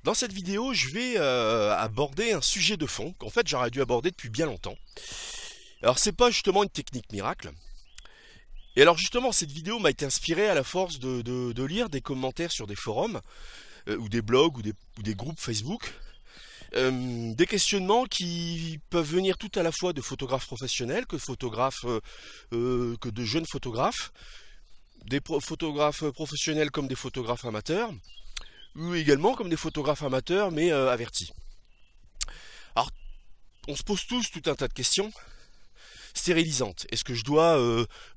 Dans cette vidéo, je vais aborder un sujet de fond qu'en fait j'aurais dû aborder depuis bien longtemps. Alors c'est pas justement une technique miracle. Et alors justement cette vidéo m'a été inspirée à la force de lire des commentaires sur des forums, ou des blogs, ou des groupes Facebook. Des questionnements qui peuvent venir tout à la fois de photographes professionnels, que de jeunes photographes, photographes professionnels comme des photographes amateurs, ou également comme des photographes amateurs mais avertis. Alors, on se pose tous tout un tas de questions stérilisantes. Est-ce que je dois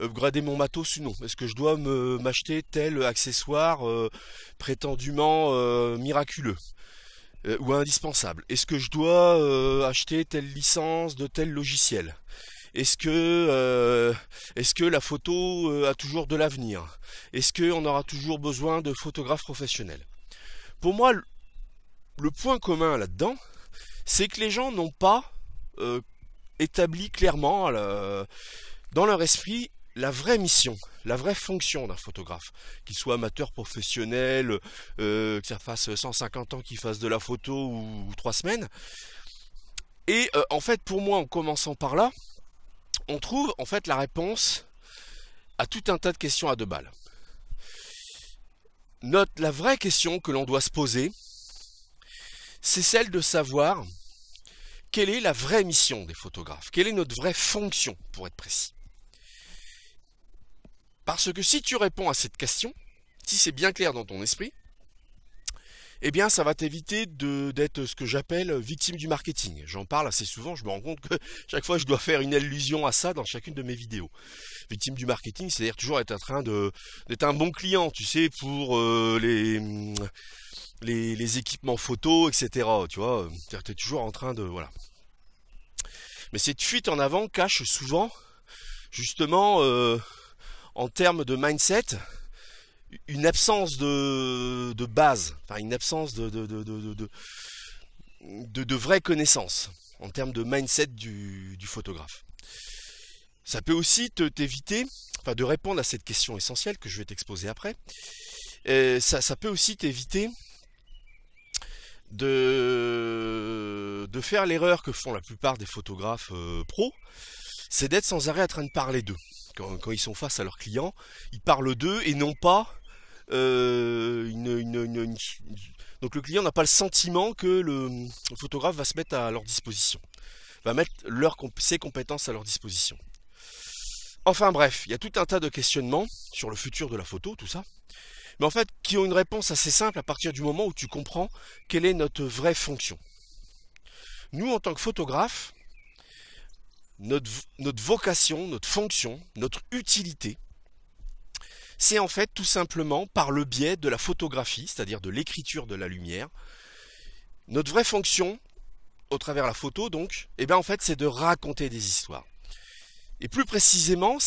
upgrader mon matos ou non? Est-ce que je dois m'acheter tel accessoire prétendument miraculeux ou indispensable? Est-ce que je dois acheter telle licence de tel logiciel? Est-ce que la photo a toujours de l'avenir? Est-ce qu'on aura toujours besoin de photographes professionnels? Pour moi, le point commun là-dedans, c'est que les gens n'ont pas établi clairement dans leur esprit la vraie mission, la vraie fonction d'un photographe, qu'il soit amateur, professionnel, que ça fasse 150 ans qu'il fasse de la photo ou 3 semaines. Et en fait, pour moi, en commençant par là, on trouve en fait la réponse à tout un tas de questions à deux balles. La vraie question que l'on doit se poser, c'est celle de savoir quelle est la vraie mission des photographes, quelle est notre vraie fonction, pour être précis. Parce que si tu réponds à cette question, si c'est bien clair dans ton esprit, eh bien ça va t'éviter d'être ce que j'appelle victime du marketing. J'en parle assez souvent, je me rends compte que chaque fois je dois faire une allusion à ça dans chacune de mes vidéos. Victime du marketing, c'est-à-dire toujours être en train d'être un bon client, tu sais, pour les équipements photo, etc. Tu vois, tu es toujours en train de... Voilà. Mais cette fuite en avant cache souvent, justement, en termes de mindset, une absence de base, enfin une absence de vraies connaissances, en termes de mindset du photographe. Ça peut aussi t'éviter, enfin de répondre à cette question essentielle que je vais t'exposer après, ça peut aussi t'éviter de faire l'erreur que font la plupart des photographes pros, c'est d'être sans arrêt en train de parler d'eux. Quand ils sont face à leurs clients, ils parlent d'eux et non pas donc le client n'a pas le sentiment que le photographe va se mettre à leur disposition, va mettre ses compétences à leur disposition. Enfin bref, il y a tout un tas de questionnements sur le futur de la photo, tout ça, mais en fait qui ont une réponse assez simple à partir du moment où tu comprends quelle est notre vraie fonction. Nous, en tant que photographe, notre vocation, notre fonction, notre utilité, c'est en fait tout simplement par le biais de la photographie, c'est-à-dire de l'écriture de la lumière. Notre vraie fonction, au travers la photo donc, eh bien en fait c'est de raconter des histoires. Et plus précisément,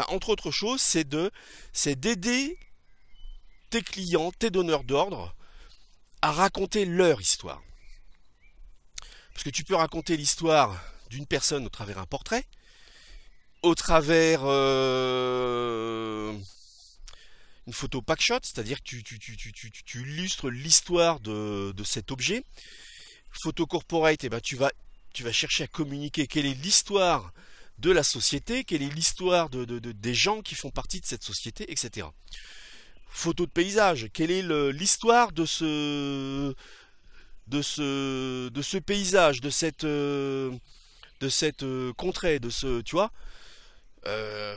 entre autres choses, c'est d'aider tes clients, tes donneurs d'ordre, à raconter leur histoire. Parce que tu peux raconter l'histoire d'une personne au travers d'un portrait, au travers une photo packshot, c'est-à-dire que tu illustres l'histoire de cet objet. Photo corporate, eh ben, tu vas chercher à communiquer quelle est l'histoire de la société, quelle est l'histoire des gens qui font partie de cette société, etc. Photo de paysage, quelle est l'histoire de ce paysage, de cette contrée, tu vois.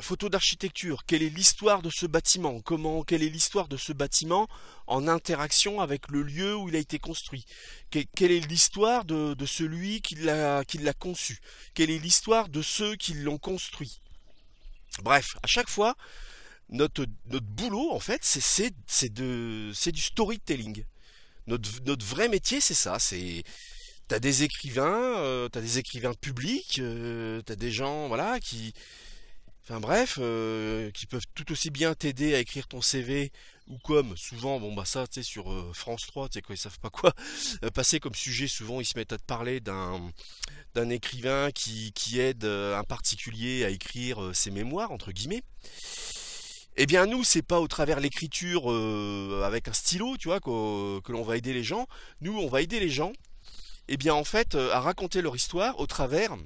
Photo d'architecture, quelle est l'histoire de ce bâtiment? Quelle est l'histoire de ce bâtiment en interaction avec le lieu où il a été construit? Quelle est l'histoire de celui qui l'a conçu? Quelle est l'histoire de ceux qui l'ont construit? Bref, à chaque fois, notre boulot, en fait, c'est du storytelling. Notre vrai métier, c'est ça. T'as des écrivains publics, t'as des gens, voilà, enfin bref, qui peuvent tout aussi bien t'aider à écrire ton CV, ou comme souvent, bon bah ça, tu sais, sur France 3, tu sais, quand ils savent pas quoi passer comme sujet, souvent ils se mettent à te parler d'un écrivain qui aide un particulier à écrire ses mémoires, entre guillemets. Eh bien nous, c'est pas au travers l'écriture avec un stylo, tu vois, que l'on va aider les gens. Nous, on va aider les gens, eh bien en fait, à raconter leur histoire au travers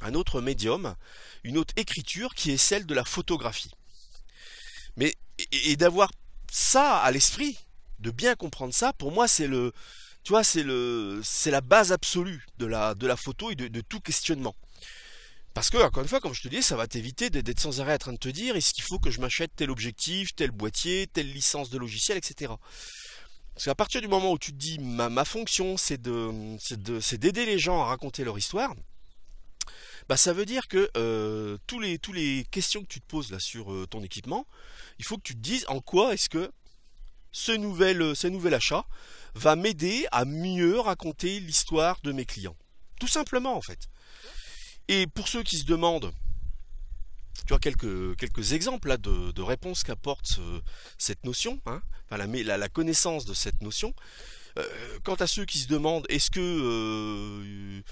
un autre médium, une autre écriture qui est celle de la photographie. Mais et d'avoir ça à l'esprit, de bien comprendre ça, pour moi c'est le, tu vois, c'est la base absolue de la photo et de tout questionnement. Parce que, encore une fois, comme je te dis, ça va t'éviter d'être sans arrêt en train de te dire est-ce qu'il faut que je m'achète tel objectif, tel boîtier, telle licence de logiciel, etc. Parce qu'à partir du moment où tu te dis ma fonction c'est d'aider les gens à raconter leur histoire, bah ça veut dire que tous les questions que tu te poses là sur ton équipement, il faut que tu te dises en quoi est-ce que ce nouvel achat va m'aider à mieux raconter l'histoire de mes clients. Tout simplement en fait. Et pour ceux qui se demandent, tu vois quelques exemples là, de réponses qu'apporte cette notion, hein, enfin, la connaissance de cette notion. Quant à ceux qui se demandent, est-ce que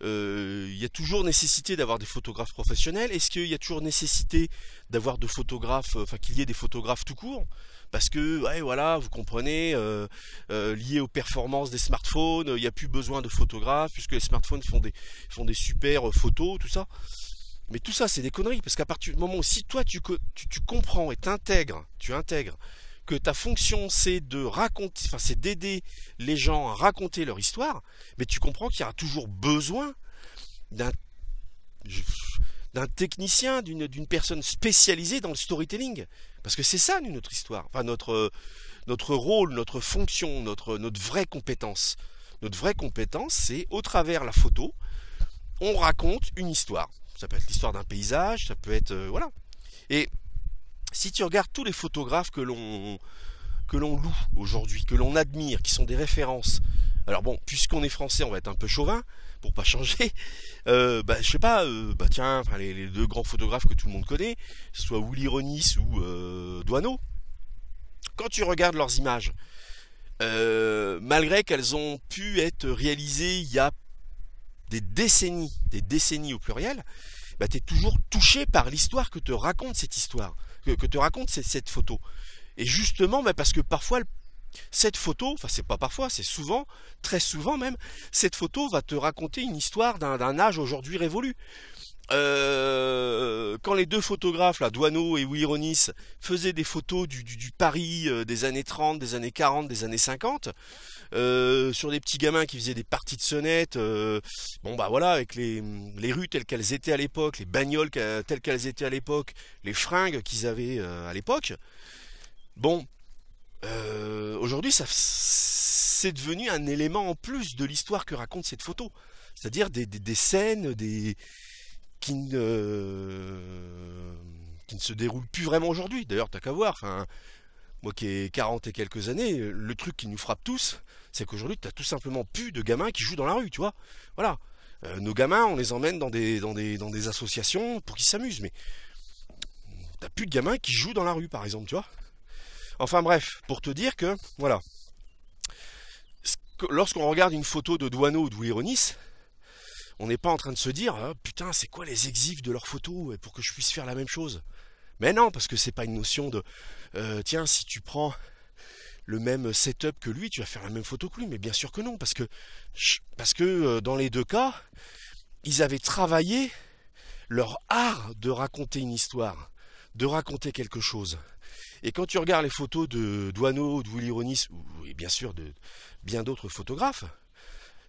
il y a toujours nécessité d'avoir des photographes professionnels? Est-ce qu'il y a toujours nécessité d'avoir de photographes, enfin qu'il y ait des photographes tout court? Parce que, ouais, voilà, vous comprenez, lié aux performances des smartphones, il n'y a plus besoin de photographes, puisque les smartphones font des super photos, tout ça. Mais tout ça, c'est des conneries, parce qu'à partir du moment où si toi tu comprends et tu intègres que ta fonction c'est de raconter, enfin c'est d'aider les gens à raconter leur histoire, mais tu comprends qu'il y aura toujours besoin d'un d'un technicien, d'une personne spécialisée dans le storytelling. Parce que c'est ça, notre histoire. Enfin, notre rôle, notre fonction, notre vraie compétence. Notre vraie compétence, c'est au travers la photo, on raconte une histoire. Ça peut être l'histoire d'un paysage, ça peut être... voilà. Et si tu regardes tous les photographes que l'on loue aujourd'hui, que l'on admire, qui sont des références. Alors bon, puisqu'on est français, on va être un peu chauvin, pour pas changer. Je sais pas, tiens, enfin, les deux grands photographes que tout le monde connaît, que ce soit Willy Ronis ou Doisneau, quand tu regardes leurs images, malgré qu'elles ont pu être réalisées il y a des décennies au pluriel, bah, tu es toujours touché par l'histoire que te raconte cette histoire, que te raconte cette photo. Et justement, bah, parce que parfois, cette photo, enfin c'est pas parfois, c'est souvent, très souvent même, cette photo va te raconter une histoire d'un âge aujourd'hui révolu. Quand les deux photographes, là, Doisneau et Willy Ronis, faisaient des photos du Paris des années 30, des années 40, des années 50, sur des petits gamins qui faisaient des parties de sonnette, bon bah voilà, avec les rues telles qu'elles étaient à l'époque, les bagnoles telles qu'elles étaient à l'époque, les fringues qu'ils avaient à l'époque, bon, aujourd'hui c'est devenu un élément en plus de l'histoire que raconte cette photo. C'est-à-dire des scènes, qui ne se déroulent plus vraiment aujourd'hui. D'ailleurs, t'as qu'à voir, enfin, moi qui ai 40 et quelques années, le truc qui nous frappe tous, c'est qu'aujourd'hui, t'as tout simplement plus de gamins qui jouent dans la rue, tu vois. Voilà. Nos gamins, on les emmène dans des associations pour qu'ils s'amusent, mais t'as plus de gamins qui jouent dans la rue, par exemple, tu vois. Enfin bref, pour te dire que, voilà, lorsqu'on regarde une photo de Doisneau ou de Willy Ronis, on n'est pas en train de se dire ah, putain, c'est quoi les exifs de leurs photos pour que je puisse faire la même chose. Mais non, parce que c'est pas une notion de tiens, si tu prends le même setup que lui, tu vas faire la même photo que lui. Mais bien sûr que non, parce que dans les deux cas, ils avaient travaillé leur art de raconter une histoire, de raconter quelque chose. Et quand tu regardes les photos de Doisneau, de Willy Ronis, et bien sûr de bien d'autres photographes,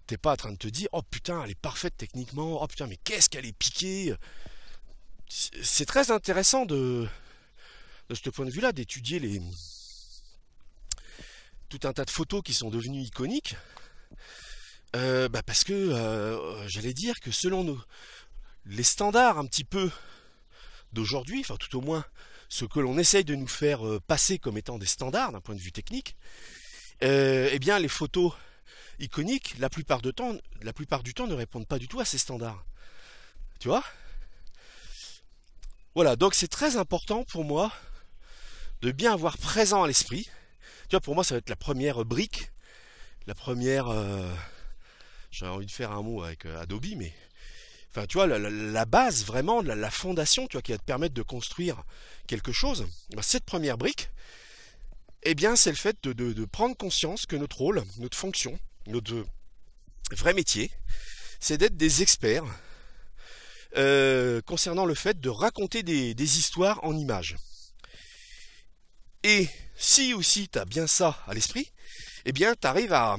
t'es pas en train de te dire oh putain elle est parfaite techniquement, oh putain mais qu'est-ce qu'elle est piquée. C'est très intéressant de ce point de vue là d'étudier tout un tas de photos qui sont devenues iconiques, parce que j'allais dire que selon les standards un petit peu d'aujourd'hui, enfin tout au moins ce que l'on essaye de nous faire passer comme étant des standards d'un point de vue technique, eh bien les photos iconiques, la plupart du temps ne répondent pas du tout à ces standards. Tu vois? Voilà, donc c'est très important pour moi de bien avoir présent à l'esprit. Tu vois, pour moi ça va être la première brique, la première... j'ai envie de faire un mot avec Adobe, mais enfin tu vois, la base vraiment, la fondation, tu vois, qui va te permettre de construire quelque chose, bah, cette première brique, eh bien c'est le fait de prendre conscience que notre rôle, notre fonction, notre vrai métier, c'est d'être des experts concernant le fait de raconter des histoires en images. Et si aussi tu as bien ça à l'esprit, eh bien tu arrives à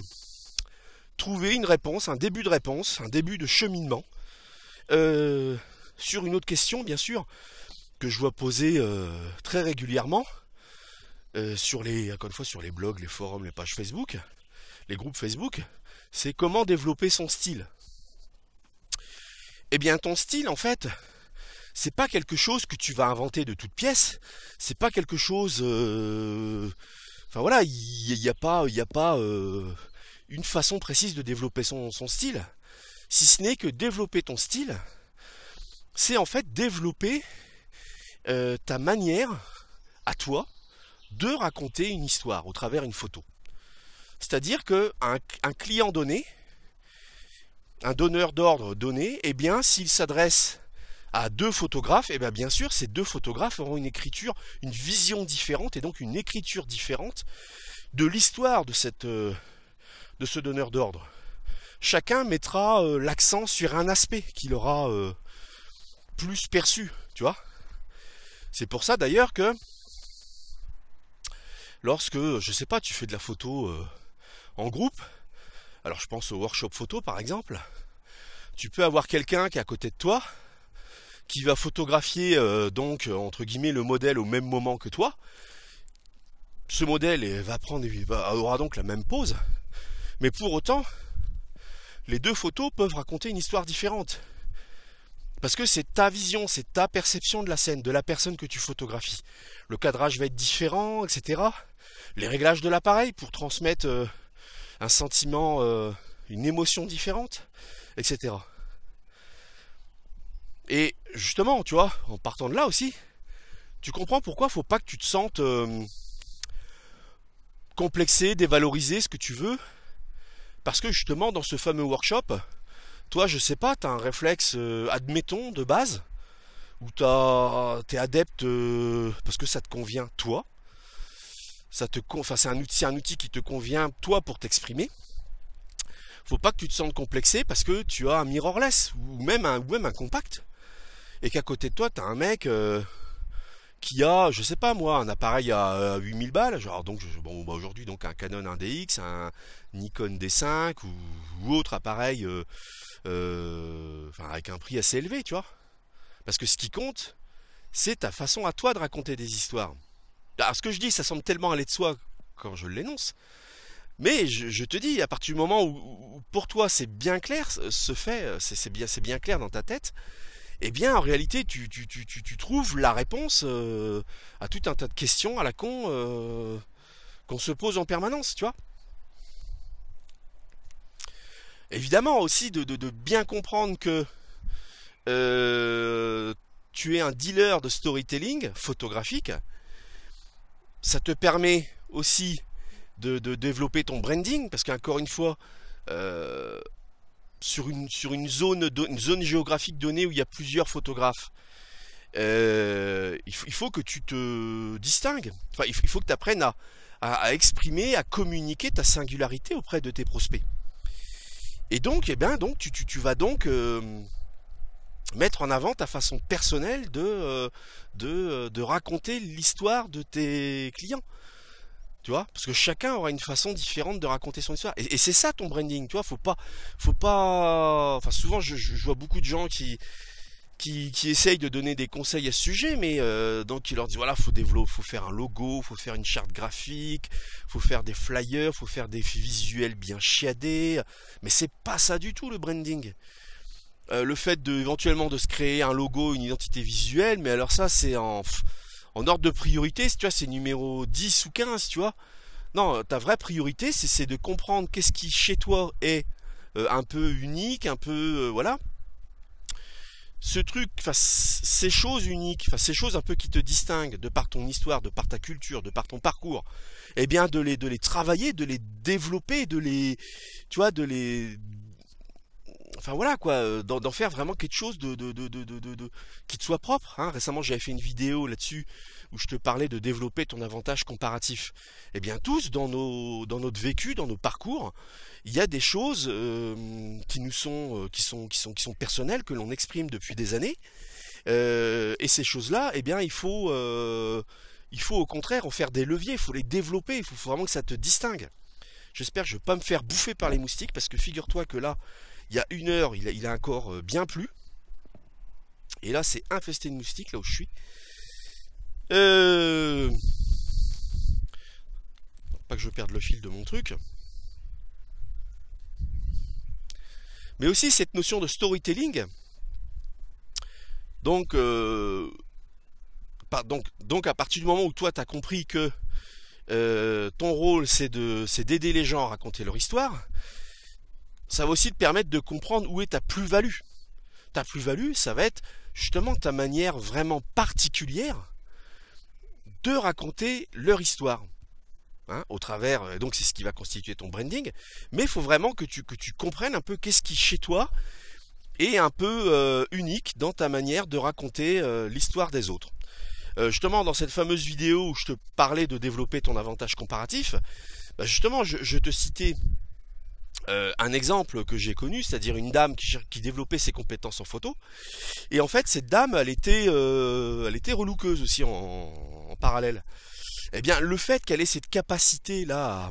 trouver une réponse, un début de réponse, un début de cheminement euh, sur une autre question, bien sûr, que je vois poser très régulièrement encore une fois, sur les blogs, les forums, les pages Facebook, les groupes Facebook. C'est comment développer son style. Eh bien, ton style, en fait, c'est pas quelque chose que tu vas inventer de toutes pièces. C'est pas quelque chose. Enfin voilà, il y a pas une façon précise de développer son style. Si ce n'est que développer ton style, c'est en fait développer ta manière à toi de raconter une histoire au travers d'une photo. C'est-à-dire que un client donné, un donneur d'ordre donné, eh bien, s'il s'adresse à deux photographes, eh bien sûr, ces deux photographes auront une écriture, une vision différente et donc une écriture différente de l'histoire de ce donneur d'ordre. Chacun mettra l'accent sur un aspect qu'il aura plus perçu, tu vois. C'est pour ça d'ailleurs que lorsque, je sais pas, tu fais de la photo en groupe, alors je pense au workshop photo par exemple, tu peux avoir quelqu'un qui est à côté de toi, qui va photographier donc entre guillemets le modèle au même moment que toi. Ce modèle aura donc la même pose, mais pour autant, les deux photos peuvent raconter une histoire différente. Parce que c'est ta vision, c'est ta perception de la scène, de la personne que tu photographies. Le cadrage va être différent, etc. Les réglages de l'appareil pour transmettre un sentiment, une émotion différente, etc. Et justement, tu vois, en partant de là aussi, tu comprends pourquoi il faut pas que tu te sentes complexé, dévalorisé, ce que tu veux. Parce que justement, dans ce fameux workshop, toi, je sais pas, tu as un réflexe, admettons, de base, où t'es adepte parce que ça te convient, toi. Enfin, c'est un outil qui te convient, toi, pour t'exprimer. Faut pas que tu te sentes complexé parce que tu as un mirrorless ou même un compact. Et qu'à côté de toi, tu as un mec qui a, je sais pas moi, un appareil à 8000 balles, genre donc bon, bah aujourd'hui donc un Canon 1DX, un Nikon D5 ou autre appareil enfin, avec un prix assez élevé, tu vois. Parce que ce qui compte, c'est ta façon à toi de raconter des histoires. Alors ce que je dis, ça semble tellement aller de soi quand je l'énonce, mais je te dis, à partir du moment où pour toi c'est bien clair, c'est bien clair dans ta tête, eh bien en réalité tu trouves la réponse à tout un tas de questions à la con qu'on se pose en permanence, tu vois. Évidemment aussi de bien comprendre que tu es un dealer de storytelling photographique, ça te permet aussi de développer ton branding, parce qu'encore une fois, sur une zone géographique donnée où il y a plusieurs photographes, il faut que tu te distingues. Enfin, il faut que tu apprennes à exprimer, à communiquer ta singularité auprès de tes prospects. Et donc, eh bien, donc tu vas donc mettre en avant ta façon personnelle de raconter l'histoire de tes clients. Tu vois, parce que chacun aura une façon différente de raconter son histoire. Et c'est ça ton branding, tu vois, faut pas. Enfin, souvent, je vois beaucoup de gens qui essayent de donner des conseils à ce sujet, mais donc ils leur disent voilà, faut faire un logo, faut faire une charte graphique, faut faire des flyers, faut faire des visuels bien chiadés. Mais c'est pas ça du tout le branding. Le fait éventuellement de se créer un logo, une identité visuelle, mais alors ça c'est en ordre de priorité, tu vois, c'est numéro 10 ou 15, tu vois. Non, ta vraie priorité, c'est de comprendre qu'est-ce qui, chez toi, est un peu unique, un peu... voilà. Ce truc, enfin, ces choses uniques, enfin, ces choses un peu qui te distinguent de par ton histoire, de par ta culture, de par ton parcours, eh bien, de les travailler, de les développer, tu vois, enfin voilà quoi, d'en faire vraiment quelque chose qui te soit propre, hein. Récemment, j'avais fait une vidéo là-dessus où je te parlais de développer ton avantage comparatif. Eh bien, tous dans notre vécu, dans nos parcours, il y a des choses qui nous sont, qui sont personnelles, que l'on exprime depuis des années. Et ces choses-là, eh bien, il faut au contraire en faire des leviers, il faut les développer, faut vraiment que ça te distingue. J'espère que je ne vais pas me faire bouffer par les moustiques, parce que figure-toi que là, il y a 1 heure, il a encore bien plu. Et là, c'est infesté de moustiques, là où je suis. Euh... Pas que je perde le fil de mon truc. Mais aussi cette notion de storytelling. Donc, donc à partir du moment où toi, tu as compris que ton rôle, c'est d'aider les gens à raconter leur histoire, ça va aussi te permettre de comprendre où est ta plus-value. Ta plus-value, ça va être justement ta manière vraiment particulière de raconter leur histoire. Hein, au travers, donc c'est ce qui va constituer ton branding, mais il faut vraiment que tu comprennes un peu qu'est-ce qui chez toi est un peu unique dans ta manière de raconter l'histoire des autres. Justement, dans cette fameuse vidéo où je te parlais de développer ton avantage comparatif, bah justement, je te citais un exemple que j'ai connu, c'est-à-dire une dame qui développait ses compétences en photo. Et en fait, cette dame, elle était relookeuse aussi en parallèle. Eh bien, le fait qu'elle ait cette capacité-là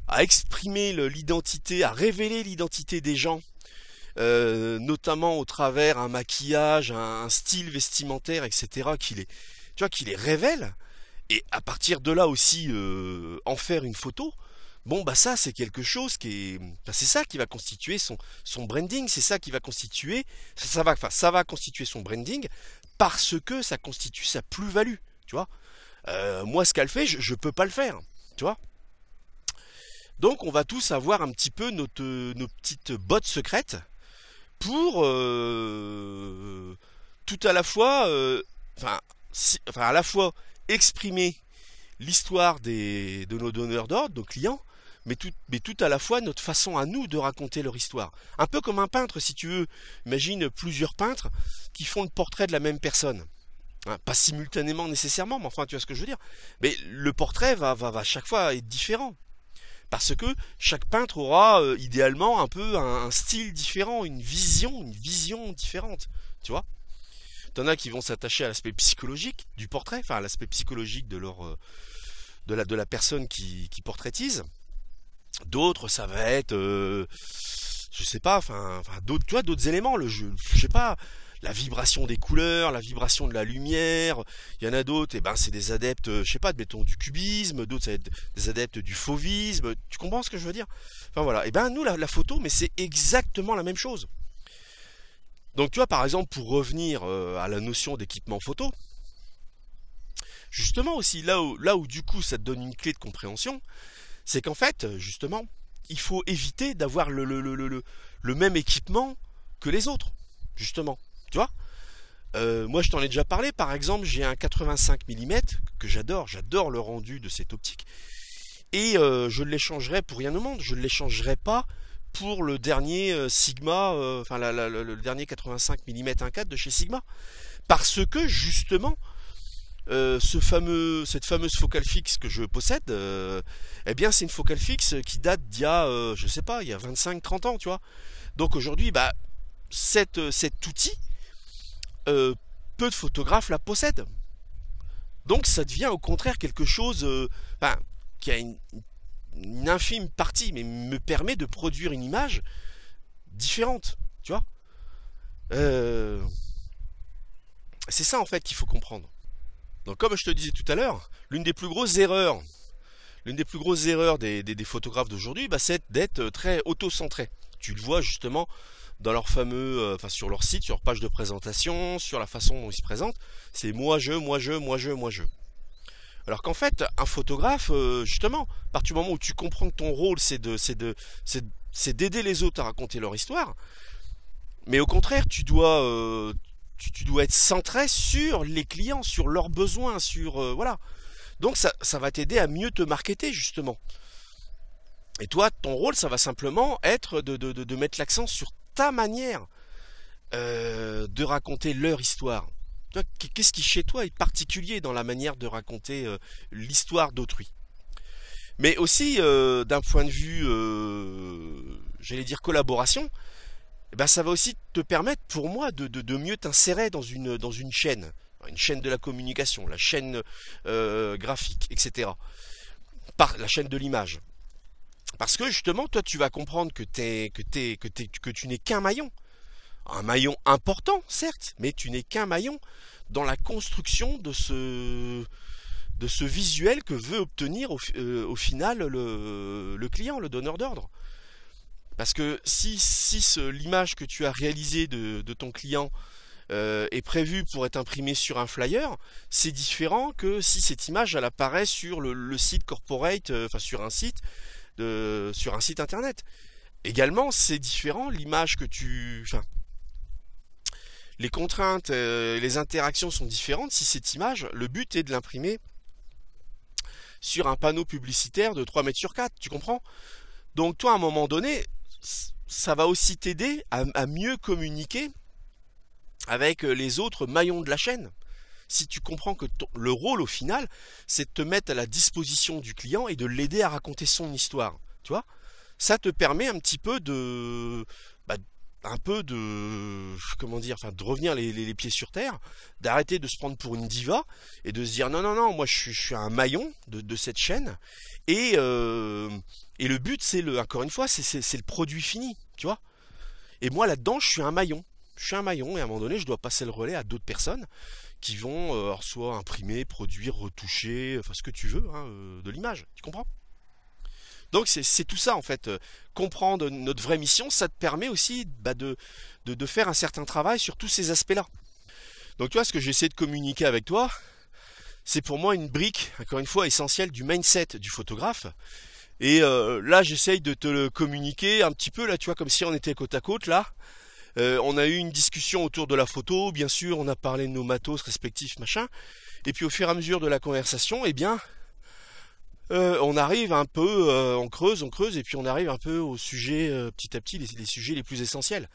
à exprimer l'identité, à révéler l'identité des gens, notamment au travers un maquillage, un style vestimentaire, etc., qui les révèle, et à partir de là aussi en faire une photo. Bon bah ça c'est quelque chose c'est ça qui va constituer son branding, c'est ça qui va constituer, ça va constituer son branding parce que ça constitue sa plus-value, tu vois. Moi ce qu'elle fait, je peux pas le faire, tu vois. Donc on va tous avoir un petit peu nos petites bottes secrètes pour tout à la fois, à la fois exprimer l'histoire de nos donneurs d'ordre, nos clients, mais tout à la fois notre façon à nous de raconter leur histoire. Un peu comme un peintre, si tu veux. Imagine plusieurs peintres qui font le portrait de la même personne. Hein, pas simultanément nécessairement, mais enfin tu vois ce que je veux dire. Mais le portrait va chaque fois être différent. Parce que chaque peintre aura idéalement un peu un style différent, une vision différente. Tu vois? T'en as qui vont s'attacher à l'aspect psychologique du portrait, enfin à l'aspect psychologique de la personne qui portraitise. D'autres, ça va être, je sais pas, d'autres, tu vois, d'autres éléments, je sais pas, la vibration des couleurs, la vibration de la lumière. Il y en a d'autres, et ben c'est des adeptes, je sais pas, mettons du cubisme, d'autres ça va être des adeptes du fauvisme. Tu comprends ce que je veux dire? Enfin voilà, et ben nous la photo, mais c'est exactement la même chose. Donc tu vois, par exemple, pour revenir à la notion d'équipement photo, justement aussi là où du coup ça te donne une clé de compréhension, c'est qu'en fait, justement, il faut éviter d'avoir le même équipement que les autres, justement. Tu vois? Moi, je t'en ai déjà parlé. Par exemple, j'ai un 85 mm que j'adore le rendu de cette optique, et je l'échangerai pour rien au monde. Je ne l'échangerai pas pour le dernier Sigma, le dernier 85 mm 1.4 de chez Sigma, parce que justement, cette fameuse focale fixe que je possède, eh bien c'est une focale fixe qui date d'il y a, je sais pas, il y a 25-30 ans, tu vois. Donc aujourd'hui, bah, cet outil, peu de photographes la possèdent. Donc ça devient au contraire quelque chose qui a une infime partie, mais me permet de produire une image différente, tu vois. C'est ça en fait qu'il faut comprendre. Donc comme je te disais tout à l'heure, l'une des plus grosses erreurs des photographes d'aujourd'hui, bah, c'est d'être très auto-centré. Tu le vois justement dans leur fameux, sur leur site, sur leur page de présentation, sur la façon dont ils se présentent. C'est moi je. Alors qu'en fait, un photographe, justement, à partir du moment où tu comprends que ton rôle, c'est d'aider les autres à raconter leur histoire, mais au contraire, tu dois être centré sur les clients, sur leurs besoins, voilà. Donc ça va t'aider à mieux te marketer, justement. Et toi, ton rôle, ça va simplement être de mettre l'accent sur ta manière de raconter leur histoire. Qu'est-ce qui chez toi est particulier dans la manière de raconter l'histoire d'autrui? Mais aussi d'un point de vue, j'allais dire collaboration, eh ben, ça va aussi te permettre pour moi de mieux t'insérer dans une chaîne de la communication, la chaîne graphique, etc. Par la chaîne de l'image. Parce que justement, toi, tu vas comprendre que tu n'es qu'un maillon. Un maillon important, certes, mais tu n'es qu'un maillon dans la construction de ce visuel que veut obtenir au final le client, le donneur d'ordre. Parce que si l'image que tu as réalisée de ton client est prévue pour être imprimée sur un flyer, c'est différent que si cette image elle apparaît sur le site corporate, enfin sur un site internet. Également, c'est différent l'image enfin, les contraintes, les interactions sont différentes si cette image, le but est de l'imprimer sur un panneau publicitaire de 3 mètres sur 4, tu comprends? Donc toi, à un moment donné, ça va aussi t'aider à mieux communiquer avec les autres maillons de la chaîne. Si tu comprends que le rôle au final, c'est de te mettre à la disposition du client et de l'aider à raconter son histoire, tu vois? Ça te permet un petit peu comment dire, enfin, de revenir les pieds sur terre, d'arrêter de se prendre pour une diva et de se dire non, non, non, moi je suis un maillon de cette chaîne et le but c'est encore une fois, c'est le produit fini, tu vois. Et moi là-dedans, je suis un maillon. Je suis un maillon et à un moment donné, je dois passer le relais à d'autres personnes qui vont soit imprimer, produire, retoucher, enfin ce que tu veux, hein, de l'image, tu comprends? Donc c'est tout ça en fait. Comprendre notre vraie mission, ça te permet aussi de faire un certain travail sur tous ces aspects-là. Donc tu vois, ce que j'essaie de communiquer avec toi, c'est pour moi une brique, encore une fois, essentielle du mindset du photographe. Et là, j'essaye de te le communiquer un petit peu, là, tu vois, comme si on était côte à côte, là. On a eu une discussion autour de la photo, bien sûr, on a parlé de nos matos respectifs, machin. Et puis au fur et à mesure de la conversation, eh bien, on arrive un peu, on creuse, et puis on arrive un peu au sujet, petit à petit, les sujets les plus essentiels.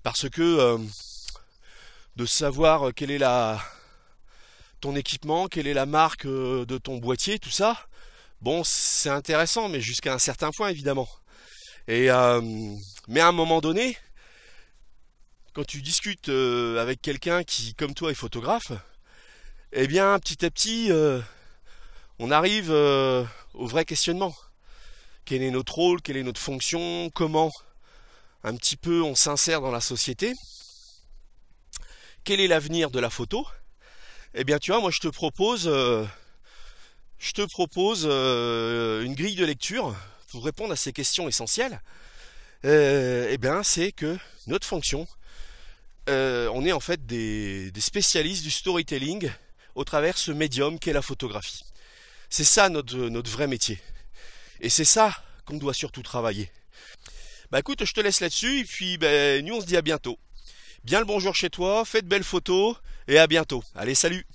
Parce que de savoir quel est ton équipement, quelle est la marque de ton boîtier, tout ça, bon, c'est intéressant, mais jusqu'à un certain point, évidemment. Et mais à un moment donné, quand tu discutes avec quelqu'un qui, comme toi, est photographe, eh bien, petit à petit, on arrive au vrai questionnement. Quel est notre rôle, quelle est notre fonction, comment un petit peu on s'insère dans la société, quel est l'avenir de la photo? Eh bien, tu vois, moi, je te propose une grille de lecture pour répondre à ces questions essentielles. Eh bien, c'est que notre fonction, on est en fait des spécialistes du storytelling au travers ce médium qu'est la photographie. C'est ça notre vrai métier. Et c'est ça qu'on doit surtout travailler. Bah écoute, je te laisse là-dessus et puis nous on se dit à bientôt. Bien le bonjour chez toi, fais de belles photos et à bientôt. Allez, salut!